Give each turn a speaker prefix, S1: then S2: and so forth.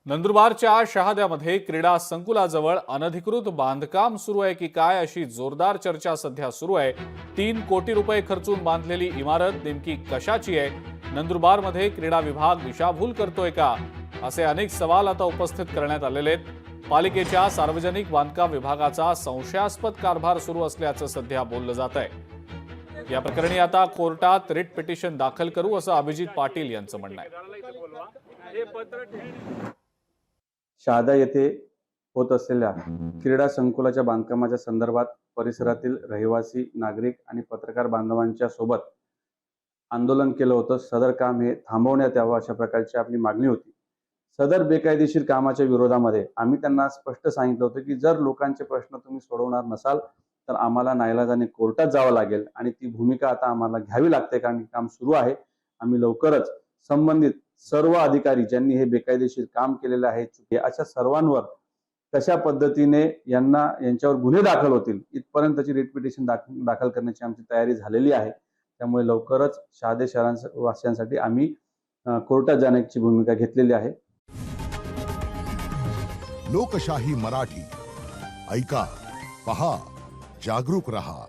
S1: नंदुरबारच्या शहाद्यामध्ये क्रीडा संकुलाजवळ अनधिकृत बांधकाम सुरू आहे की काय अशी जोरदार चर्चा सध्या सुरू आहे। 3 कोटी रुपये खर्चून बांधलेली इमारत नेमकी कशाची आहे? नंदुरबारमध्ये क्रीडा विभाग दिशाभूल करतोय का? असे अनेक सवाल आता उपस्थित करण्यात आलेले आहेत। पालिकेच्या सार्वजनिक बांधकाम विभागाचा संशयास्पद कारभार सुरू असल्याचं सध्या बोललं जात आहे। या प्रकरणी आता कोर्टात रिट पिटिशन दाखल करू असं अभिजित पाटील यांचं म्हणणं आहे।
S2: शहादा येथे होत असलेल्या क्रीडा संकुलाच्या बांधकामाच्या संदर्भात परिसरातील रहिवासी, नागरिक आणि पत्रकार बांधवांच्या सोबत आंदोलन केलं होतं। सदर काम हे थांबवण्यात यावं अशा प्रकारची आपली मागणी होती। सदर बेकायदेशीर कामाच्या विरोधामध्ये आम्ही त्यांना स्पष्ट सांगितलं होतं की जर लोकांचे प्रश्न तुम्ही सोडवणार नसाल तर आम्हाला नाईलाजाने कोर्टात जावं लागेल आणि ती भूमिका आता आम्हाला घ्यावी लागते, कारण काम सुरू आहे। आम्ही लवकरच संबंधित सर्व अधिकारी ज्यांनी हे बेकायदेशीर काम केलेले आहे अशा सर्वांवर कशा पद्धतीने यांच्यावर गुन्हे दाखल होतील इथपर्यंतची रिट पिटिशन दाखल करण्याची आमची तयारी झालेली आहे। त्यामुळे लवकरच शहादे शहरवासियांसाठी आम्ही कोर्टात जाण्याची भूमिका घेतलेली आहे।
S3: लोकशाही मराठी ऐका, पहा, जागरूक रहा।